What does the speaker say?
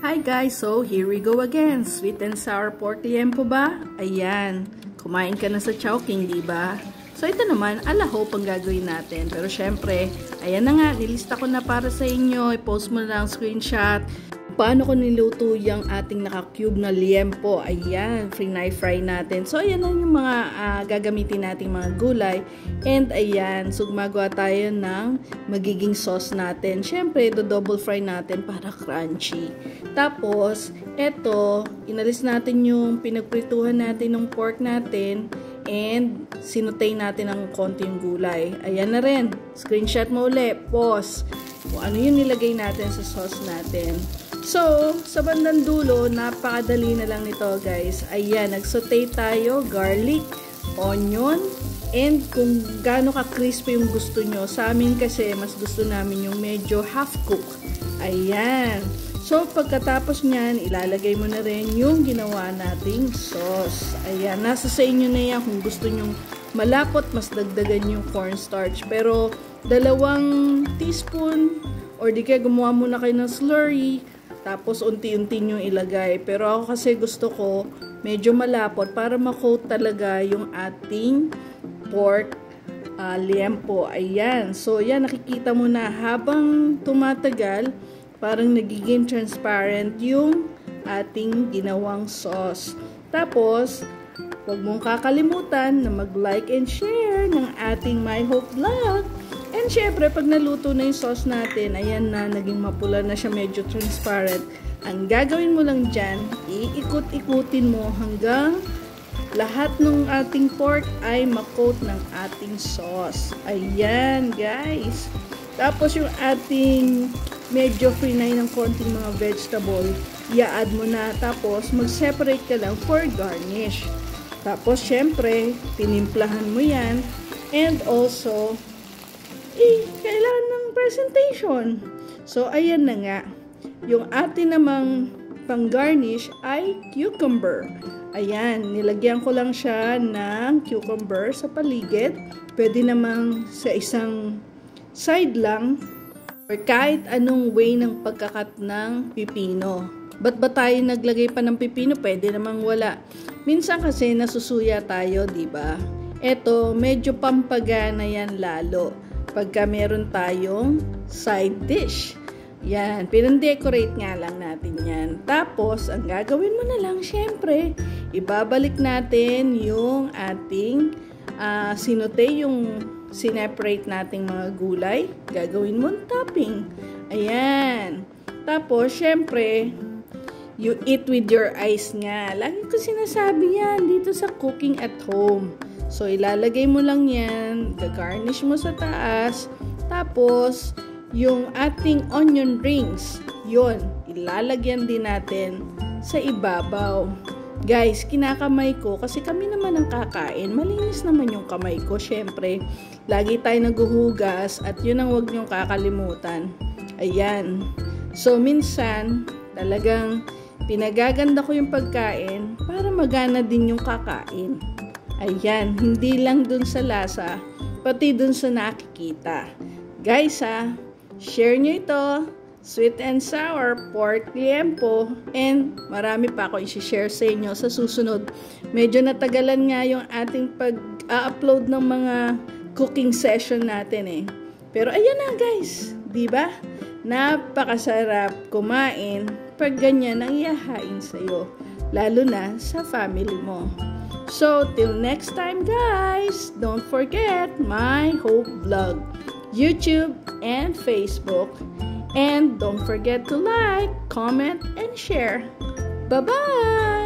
Hi guys, so here we go again. Sweet and sour pork liempo ba? Ayan, kumain ka na sa Chowking, di ba? So ito naman, alaho pang gagawin natin. Pero syempre, ayan na nga, nilista ko na para sa inyo. I-post mo na lang screenshot. Paano ko niluto yung ating naka-cube na liempo? Ayan, fry natin. So ayan na yung mga gagamitin nating mga gulay. And ayan, so gumagawa tayo ng magiging sauce natin. Syempre, double fry natin para crunchy. Tapos, eto, inalis natin yung pinagprituhan natin ng pork natin. And sinutay natin ng konting gulay. Ayan na rin. Screenshot mo ulit. Pause. Kung ano yung nilagay natin sa sauce natin. So, sa bandang dulo, napakadali na lang nito guys. Ayan, nagsaute tayo, garlic, onion, and kung gaano ka-crispy yung gusto nyo. Sa amin kasi, mas gusto namin yung medyo half-cook. Ayan. So, pagkatapos nyan, ilalagay mo na rin yung ginawa nating sauce. Ayan, nasa sa inyo na yan kung gusto nyong malapot, mas dagdagan yung cornstarch. Pero, 2 teaspoon, or di kaya gumawa muna kayo ng slurry, tapos unti-unti nyo ilagay. Pero ako kasi gusto ko medyo malapot para ma-coat talaga yung ating pork liempo. Ayan. So, yan, nakikita mo na habang tumatagal, parang nagiging transparent yung ating ginawang sauce. Tapos, huwag mong kakalimutan na mag-like and share ng ating My Hope Vlog. And syempre, pag naluto na yung sauce natin, ayan na, naging mapula na siya, medyo transparent. Ang gagawin mo lang dyan, iikot-ikutin mo hanggang lahat ng ating pork ay makoat ng ating sauce. Ayan, guys. Tapos yung ating medyo free-nay ng konting mga vegetable, i-add mo na. Tapos, mag-separate ka lang for garnish. Tapos, syempre, tinimplahan mo yan. And also, kailangan ng presentation. So, ayan na nga. Yung atin namang pang-garnish ay cucumber. Ayan, nilagyan ko lang siya ng cucumber sa paligid. Pwede namang sa isang side lang or kahit anong way ng pagkakat ng pipino. Ba't ba tayo naglagay pa ng pipino? Pwede namang wala. Minsan kasi nasusuya tayo, di ba? Eto, medyo pampagana yan lalo pagka meron tayong side dish. Yan, pinang-decorate nga lang natin yan. Tapos, ang gagawin mo na lang, syempre, ibabalik natin yung ating sinute, yung sineparate nating mga gulay. Gagawin mo topping. Ayan. Tapos, syempre, you eat with your eyes nga. Lagi ko sinasabi yan dito sa cooking at home. So, ilalagay mo lang yan, gagarnish mo sa taas, tapos, yung ating onion rings, yun, ilalagyan din natin sa ibabaw. Guys, kinakamay ko, kasi kami naman ang kakain, malinis naman yung kamay ko, syempre, lagi tayo naguhugas, at yun ang huwag niyong kakalimutan. Ayan. So, minsan, talagang pinagaganda ko yung pagkain, para magana din yung kakain. Ayan, hindi lang dun sa lasa, pati dun sa nakikita. Guys share nyo ito, sweet and sour pork liempo, and marami pa ako i-share sa inyo sa susunod. Medyo natagalan nga yung ating pag-upload ng mga cooking session natin eh. Pero ayan na guys, di ba? Napakasarap kumain pag ganyan ang ihahain sa'yo, lalo na sa family mo. So, till next time guys, don't forget My Hope Vlog, YouTube and Facebook. And don't forget to like, comment, and share. Bye-bye!